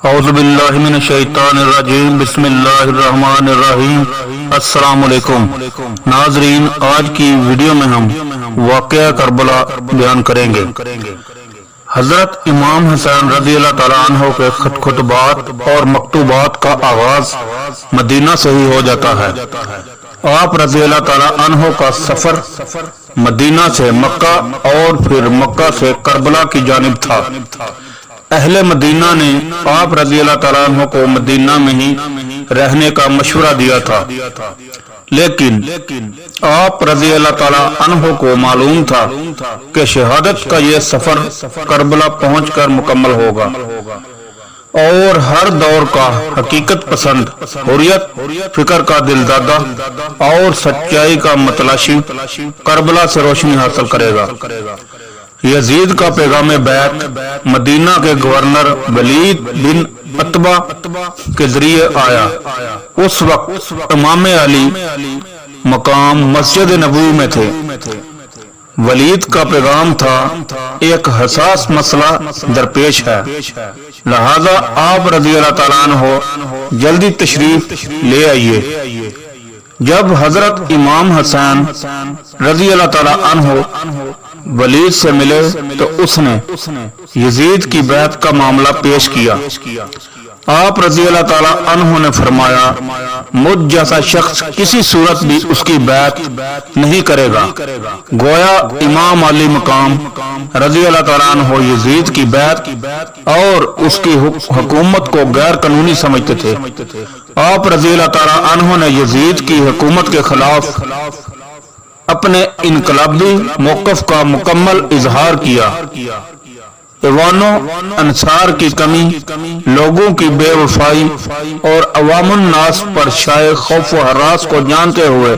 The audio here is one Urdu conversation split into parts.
اعوذ باللہ من الشیطان الرجیم، بسم اللہ الرحمن الرحیم۔ السلام علیکم ناظرین، آج کی ویڈیو میں ہم واقعہ کربلا بیان کریں گے۔ حضرت امام حسین رضی اللہ تعالیٰ عنہ کے خطبات اور مکتوبات کا آغاز مدینہ سے ہی ہو جاتا ہے۔ آپ رضی اللہ تعالیٰ عنہ کا سفر مدینہ سے مکہ اور پھر مکہ سے کربلا کی جانب تھا۔ اہل مدینہ نے آپ رضی اللہ تعالیٰ عنہ کو مدینہ میں ہی رہنے کا مشورہ دیا تھا، لیکن آپ رضی اللہ تعالیٰ عنہ کو معلوم تھا کہ شہادت کا یہ سفر کربلا پہنچ کر مکمل ہوگا، اور ہر دور کا حقیقت پسند، حریت فکر کا دلدادہ اور سچائی کا متلاشی کربلا سے روشنی حاصل کرے گا۔ یزید کا پیغام بیعت مدینہ کے گورنر ولید بن عتبہ کے ذریعے آیا۔ اس وقت امام علی مقام مسجد نبوی میں تھے۔ ولید کا پیغام تھا، ایک حساس مسئلہ درپیش ہے، لہذا آپ رضی اللہ تعالیٰ عنہ جلدی تشریف لے آئیے۔ جب حضرت امام حسین رضی اللہ تعالیٰ عنہ ولید سے ملے تو اس نے یزید کی بیعت کا معاملہ پیش کیا۔ آپ رضی اللہ تعالیٰ عنہ نے فرمایا، مجھ جیسا شخص کسی صورت بھی اس کی بیعت نہیں کرے گا۔ گویا امام علی مقام رضی اللہ تعالیٰ عنہ یزید کی بیعت اور اس کی حکومت کو غیر قانونی سمجھتے تھے۔ آپ رضی اللہ تعالیٰ عنہ نے یزید کی حکومت کے خلاف اپنے انقلابی موقف کا مکمل اظہار کیا۔ ایوان و انصار کی کمی، لوگوں کی بے وفائی اور عوام الناس پر شائع خوف و ہراس کو جانتے ہوئے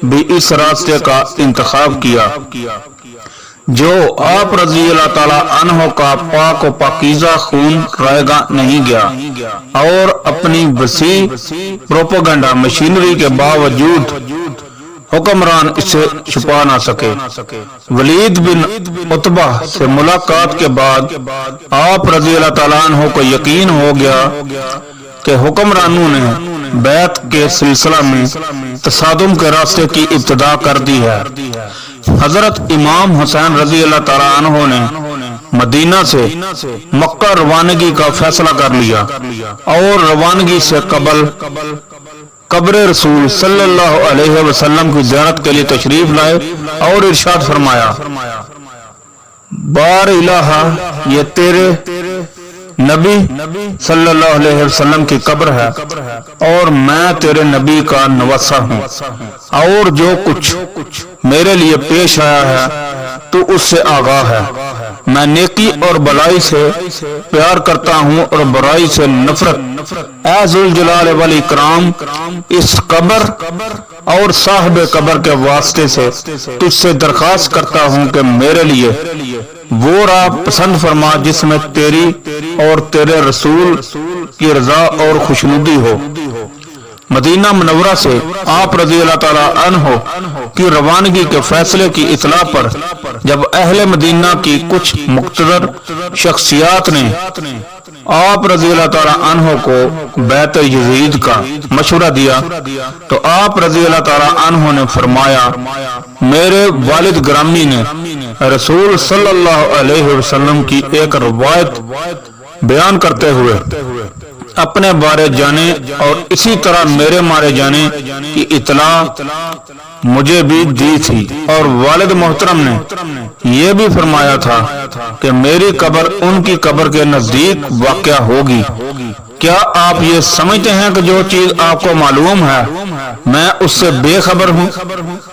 بھی اس راستے کا انتخاب کیا جو آپ رضی اللہ تعالیٰ عنہ کا پاک و پاکیزہ خون رائگاں نہیں گیا، اور اپنی وسیع پروپیگنڈا مشینری کے باوجود حکمران اسے چھپا نہ سکے۔ ولید بن عتبہ سے ملاقات کے بعد آپ رضی اللہ تعالیٰ عنہ کو یقین ہو گیا کہ حکمرانوں نے بیعت کے سلسلہ میں تصادم کے راستے کی ابتدا کر دی ہے۔ حضرت امام حسین رضی اللہ تعالیٰ عنہ نے مدینہ سے مکہ روانگی کا فیصلہ کر لیا، اور روانگی سے قبل قبر رسول صلی اللہ علیہ وسلم کی زیارت کے لیے تشریف لائے اور ارشاد فرمایا، بار الہ، یہ تیرے نبی صلی اللہ علیہ وسلم کی قبر ہے، اور میں تیرے نبی کا نواسہ ہوں، اور جو کچھ میرے لیے پیش آیا ہے تو اس سے آگاہ ہے۔ میں نیکی اور بلائی سے پیار کرتا ہوں اور برائی سے نفرت۔ اے ذوالجلال والاکرام، اس قبر اور صاحب قبر کے واسطے سے تجھ سے درخواست کرتا ہوں کہ میرے لیے وہ راہ پسند فرما جس میں تیری اور تیرے رسول کی رضا اور خوشنودی ہو۔ مدینہ منورہ سے آپ رضی اللہ تعالیٰ عنہ کی روانگی کے فیصلے کی اطلاع پر جب اہل مدینہ کی کچھ مقتدر شخصیات نے آپ رضی اللہ تعالیٰ عنہ کو بیعت یزید کا مشورہ دیا تو آپ رضی اللہ تعالیٰ عنہ نے فرمایا، میرے والد گرامی نے رسول صلی اللہ علیہ وسلم کی ایک روایت بیان کرتے ہوئے اپنے بارے جانے اور اسی طرح میرے مارے جانے کی اطلاع مجھے بھی دی تھی، اور والد محترم نے یہ بھی فرمایا تھا کہ میری قبر ان کی قبر کے نزدیک واقع ہوگی۔ کیا آپ یہ سمجھتے ہیں کہ جو چیز آپ کو معلوم ہے میں اس سے بے خبر ہوں؟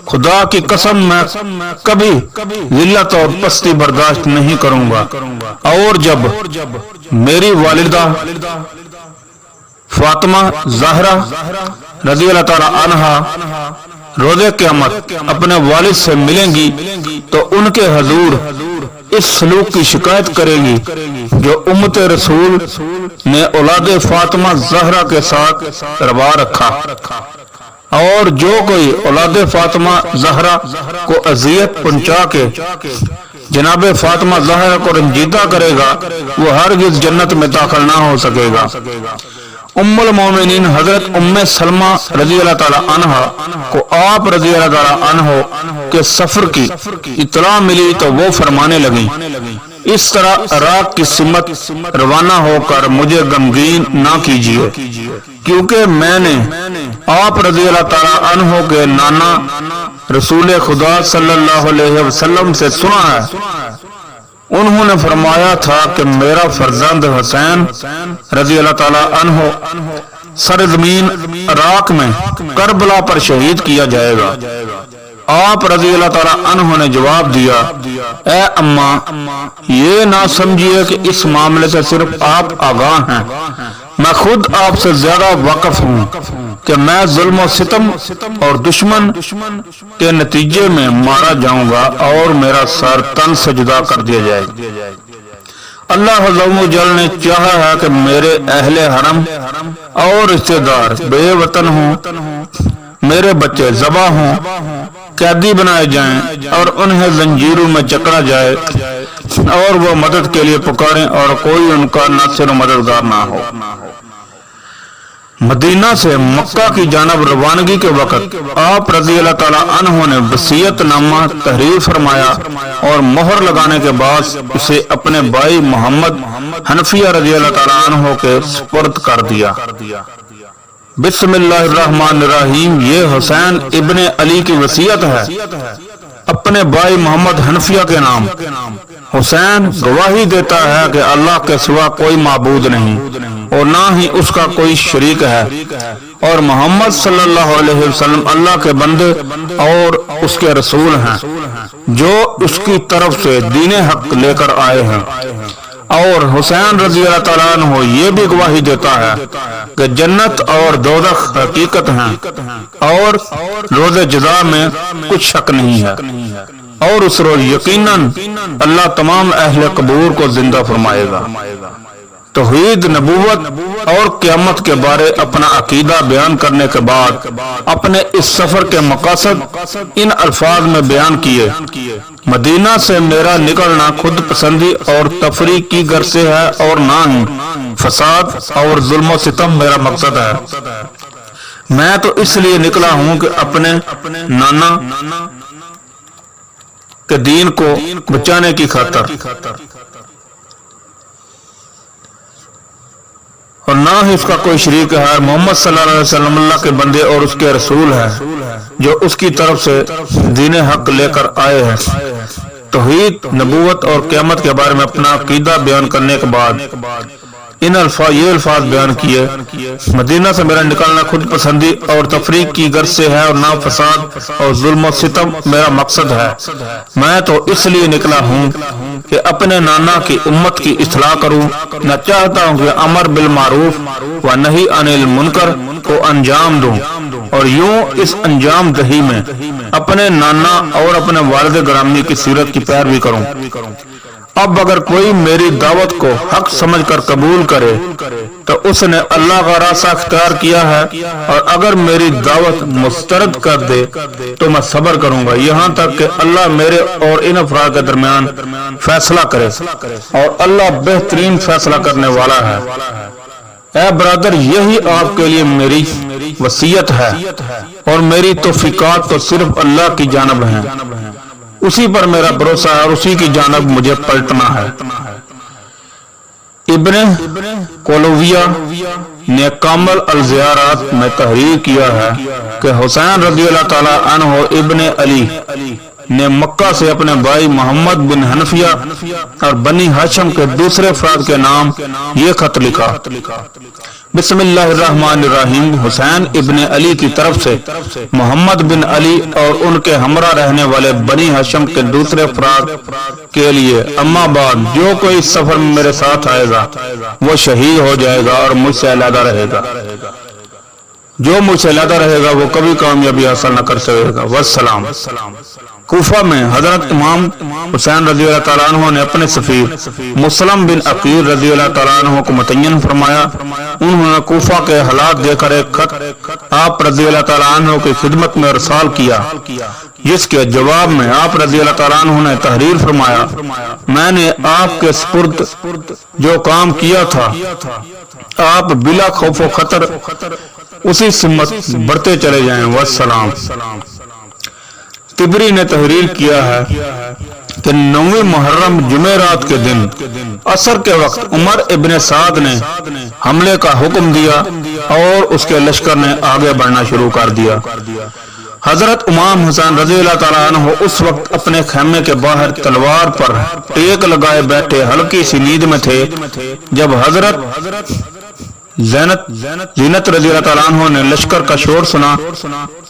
خدا کی قسم میں کبھی ذلت اور پستی برداشت نہیں کروں گا۔ اور جب میری والدہ فاطمہ زہرا رضی اللہ تعالیٰ عنہا روز قیامت اپنے والد سے ملیں گی تو ان کے حضور اس سلوک کی شکایت کرے گی جو امت رسول نے اولاد فاطمہ زہرا کے ساتھ روا رکھا، اور جو کوئی اولاد فاطمہ زہرا کو اذیت پہنچا کے جناب فاطمہ زہرا کو رنجیدہ کرے گا وہ ہرگز جنت میں داخل نہ ہو سکے گا۔ ام المومنین حضرت ام سلمہ رضی اللہ تعالی عنہ کو آپ رضی اللہ تعالی عنہ کے سفر کی اطلاع ملی تو وہ فرمانے لگیں اس طرح عراق کی سمت روانہ ہو کر مجھے غمگین نہ کیجیے، کیونکہ میں نے آپ رضی اللہ تعالی عنہ کے نانا رسول خدا صلی اللہ علیہ وسلم سے سنا ہے، انہوں نے فرمایا تھا کہ میرا فرزند حسین رضی اللہ تعالی عنہ سرزمین عراق میں کربلا پر شہید کیا جائے گا۔ آپ رضی اللہ تعالی عنہ نے جواب دیا، اے اماں، یہ نہ سمجھیے کہ اس معاملے سے صرف آپ آگاہ ہیں، میں خود آپ سے زیادہ واقف ہوں کہ میں ظلم و ستم اور دشمن کے نتیجے میں مارا جاؤں گا اور میرا سر تن سے جدا کر دیا جائے گا۔ اللہ عز و جل نے چاہا ہے کہ میرے اہل حرم اور رشتہ دار بے وطن ہوں، میرے بچے ذبح ہوں، قیدی بنائے جائیں اور انہیں زنجیروں میں جکڑا جائے اور وہ مدد کے لیے پکاریں اور کوئی ان کا ناصر و مددگار نہ ہو۔ مدینہ سے مکہ کی جانب روانگی کے وقت آپ رضی اللہ تعالی عنہ نے وصیت نامہ تحریر فرمایا اور مہر لگانے کے بعد اسے اپنے بھائی محمد حنفیہ رضی اللہ تعالی عنہ کے سپرد کر دیا۔ بسم اللہ الرحمن الرحیم، یہ حسین ابن علی کی وصیت ہے اپنے بھائی محمد حنفیہ کے نام۔ حسین گواہی دیتا ہے کہ اللہ کے سوا کوئی معبود نہیں اور نہ ہی اس کا کوئی شریک ہے، اور محمد صلی اللہ علیہ وسلم اللہ کے بندے اور اس کے رسول ہیں جو اس کی طرف سے دین حق لے کر آئے ہیں۔ اور حسین رضی اللہ تعالیٰ عنہ یہ بھی گواہی دیتا ہے کہ جنت اور دوزخ حقیقت ہیں اور روز جزا میں کچھ شک نہیں ہے، اور اس روز یقیناً اللہ تمام اہل قبور کو زندہ فرمائے گا۔ توحید، نبوت اور قیامت کے بارے اپنا عقیدہ بیان کرنے کے بعد اپنے اس سفر کے مقاصد ان الفاظ میں بیان کیے، مدینہ سے میرا نکلنا خود پسندی اور تفریح کی غرض سے ہے اور نہ ہی فساد اور ظلم و ستم میرا مقصد ہے۔ میں تو اس لیے نکلا ہوں کہ اپنے نانا کے دین کو بچانے کی خاطر، اور نہ ہی اس کا کوئی شریک ہے۔ محمد صلی اللہ علیہ وسلم اللہ کے بندے اور اس کے رسول ہیں جو اس کی طرف سے دین حق لے کر آئے ہیں۔ توحید، نبوت اور قیامت کے بارے میں اپنا عقیدہ بیان کرنے کے بعد یہ الفاظ بیان کیے، مدینہ سے میرا نکالنا خود پسندی اور تفریح کی غرض سے ہے اور نہ فساد اور ظلم و ستم میرا مقصد ہے۔ میں تو اس لیے نکلا ہوں کہ اپنے نانا کی امت کی اصلاح کروں، میں چاہتا ہوں کہ امر بالمعروف و نہی عن المنکر کو انجام دوں، اور یوں اس انجام دہی میں اپنے نانا اور اپنے والد گرامی کی سیرت کی پیروی کروں۔ اب اگر کوئی میری دعوت کو حق سمجھ کر قبول کرے تو اس نے اللہ کا راستہ اختیار کیا ہے، اور اگر میری دعوت مسترد کر دے تو میں صبر کروں گا یہاں تک کہ اللہ میرے اور ان افراد کے درمیان فیصلہ کرے، اور اللہ بہترین فیصلہ کرنے والا ہے۔ اے برادر، یہی آپ کے لیے میری وصیت ہے، اور میری توفیقات تو صرف اللہ کی جانب ہیں، اسی پر میرا بھروسہ ہے اور اسی کی جانب مجھے پلٹنا ہے۔ ابن کولویہ نے کامل الزیارات میں تحریر کیا ہے کہ حسین رضی اللہ تعالی عنہ ابن علی نے مکہ سے اپنے بھائی محمد بن حنفیہ اور بنی ہاشم کے دوسرے افراد کے نام یہ خط لکھا۔ بسم اللہ الرحمن الرحیم، حسین ابن علی کی طرف سے محمد بن علی اور ان کے ہمراہ رہنے والے بنی ہاشم کے دوسرے افراد کے لیے، اما بعد جو کوئی اس سفر میں میرے ساتھ آئے گا وہ شہید ہو جائے گا اور مجھ سے علیحدہ رہے گا، جو مجھ سے علیحدہ رہے گا وہ کبھی کامیابی حاصل نہ کر سکے گا۔ والسلام۔ کوفہ میں حضرت امام حسین رضی اللہ تعالیٰ عنہ نے اپنے سفیر مسلم بن عقیل رضی اللہ تعالیٰ عنہ کو متعین فرمایا۔ انہوں نے کوفہ کے حالات دیکھ کر ایک خط آپ رضی اللہ تعالیٰ عنہ کی خدمت میں ارسال کیا۔ جس کے جواب میں آپ رضی اللہ تعالیٰ عنہ نے تحریر فرمایا، میں نے آپ کے سپرد جو کام کیا تھا آپ بلا خوف و خطر اسی سمت بڑھتے چلے جائیں، والسلام۔ طبری نے تحریر کیا ہے کہ 9 محرم جمعرات کے دن عصر کے وقت عمر ابن سعد نے حملے کا حکم دیا اور اس کے لشکر نے آگے بڑھنا شروع کر دیا۔ حضرت امام حسین رضی اللہ تعالیٰ عنہ اس وقت اپنے خیمے کے باہر تلوار پر ٹیک لگائے بیٹھے ہلکی سی نیند میں تھے، جب حضرت زینت رضی اللہ تعالیٰ عنہ نے لشکر کا شور سنا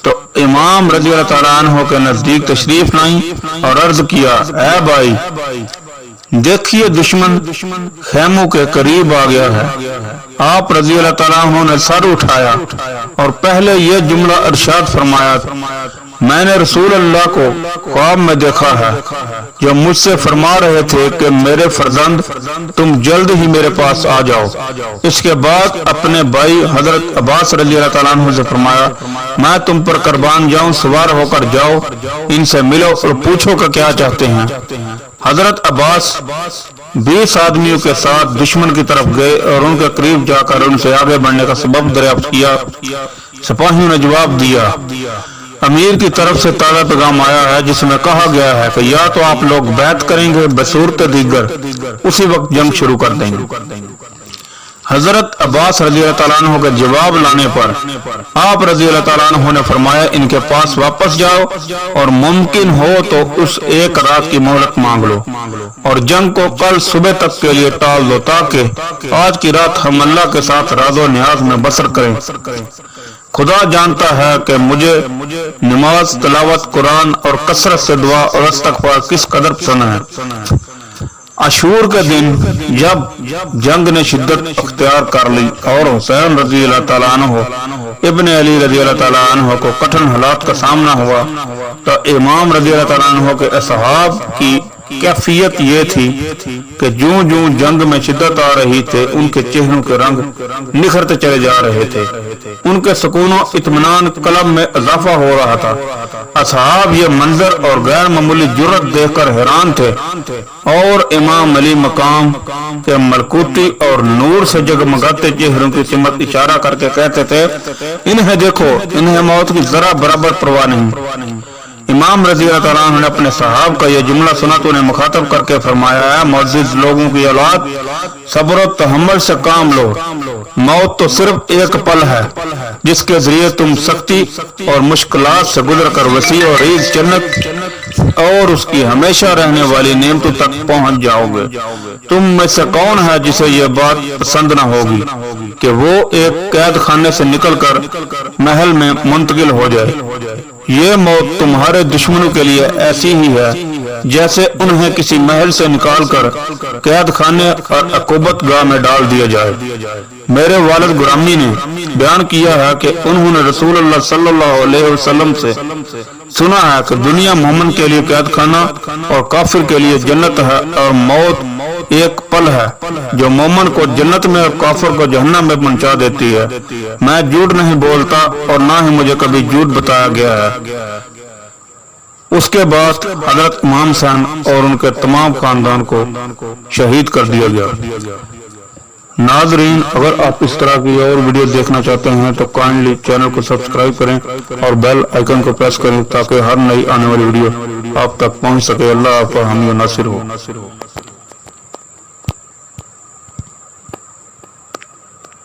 تو امام رضی اللہ تعالیٰ عنہ کے نزدیک تشریف لائیں اور عرض کیا، اے بھائی دیکھیے دشمن خیموں کے قریب آ گیا ہے۔ آپ رضی اللہ تعالیٰ عنہ نے سر اٹھایا اور پہلے یہ جملہ ارشاد فرمایا، میں نے رسول اللہ کو خواب میں دیکھا ہے جو مجھ سے فرما رہے تھے کہ میرے فرزند تم جلد ہی میرے پاس آ جاؤ۔ اس کے بعد اپنے بھائی حضرت عباس رضی اللہ تعالیٰ عنہ سے فرمایا، میں تم پر قربان جاؤں، سوار ہو کر جاؤ، ان سے ملو اور پوچھو کہ کیا چاہتے ہیں۔ حضرت عباس 20 آدمیوں کے ساتھ دشمن کی طرف گئے اور ان کے قریب جا کر ان سے آگے بڑھنے کا سبب دریافت کیا۔ سپاہیوں نے جواب دیا، امیر کی طرف سے تازہ پیغام آیا ہے جس میں کہا گیا ہے کہ یا تو آپ لوگ بیعت کریں گے بصورت دیگر اسی وقت جنگ شروع کر دیں گے۔ حضرت عباس رضی اللہ تعالیٰ عنہ کے جواب لانے پر آپ رضی اللہ تعالیٰ عنہ نے فرمایا، ان کے پاس واپس جاؤ اور ممکن ہو تو اس ایک رات کی مہلت مانگ لو اور جنگ کو کل صبح تک کے لیے ٹال دو تاکہ آج کی رات ہم اللہ کے ساتھ راز و نیاز میں بسر کریں۔ خدا جانتا ہے کہ مجھے نماز، تلاوت قرآن اور کثرت سے دعا اور استغفار کس قدر پسند ہے۔ عاشور کے دن جب جنگ نے شدت اختیار کر لی اور حسین رضی اللہ تعالیٰ عنہ ابن علی رضی اللہ تعالیٰ عنہ کو کٹھن حالات کا سامنا ہوا تو امام رضی اللہ تعالیٰ عنہ کے اصحاب کی کیفیت یہ تھی کہ جوں جوں جنگ میں شدت آ رہی تھی ان کے چہروں کے رنگ نکھرتے چلے جا رہے تھے، ان کے سکون و اطمینان قلب میں اضافہ ہو رہا تھا۔ اصحاب یہ منظر اور غیر معمولی جرأت دیکھ کر حیران تھے اور امام علی مقام کے ملکوتی اور نور سے جگمگاتے چہروں کی سمت اشارہ کر کے کہتے تھے، انہیں دیکھو، انہیں موت کی ذرا برابر پرواہ نہیں۔ امام رضی اللہ تعالیٰ عنہ نے اپنے صحاب کا یہ جملہ سنا تو انہیں مخاطب کر کے فرمایا، ہے معزز لوگوں کی اولاد، صبر و تحمل سے کام لو، موت تو صرف ایک پل ہے جس کے ذریعے تم سختی اور مشکلات سے گزر کر وسیع اور عریض جنت اور اس کی ہمیشہ رہنے والی نعمتوں تک پہنچ جاؤ گے۔ تم میں سے کون ہے جسے یہ بات پسند نہ ہوگی کہ وہ ایک قید خانے سے نکل کر محل میں منتقل ہو جائے؟ یہ موت تمہارے دشمنوں کے لیے ایسی ہی ہے جیسے انہیں کسی محل سے نکال کر قید خانے اور عقوبت گاہ میں ڈال دیا جائے۔ میرے والد گرامی نے بیان کیا ہے کہ انہوں نے رسول اللہ صلی اللہ علیہ وسلم سے سنا ہے کہ دنیا مومن کے لیے قید خانہ اور کافر کے لیے جنت ہے، اور موت ایک پل ہے جو مومن کو جنت میں اور کافر کو جہنم میں پہنچا دیتی ہے۔ میں جھوٹ نہیں بولتا اور نہ ہی مجھے کبھی جھوٹ بتایا گیا ہے۔ اس کے بعد حضرت امام حسین اور ان کے تمام خاندان کو شہید کر دیا گیا۔ ناظرین، اگر آپ اس طرح کی اور ویڈیو دیکھنا چاہتے ہیں تو کائنڈلی چینل کو سبسکرائب کریں اور بیل آئیکن کو پریس کریں تاکہ ہر نئی آنے والی ویڈیو آپ تک پہنچ سکے۔ اللہ آپ کا حامی و ناصر ہو۔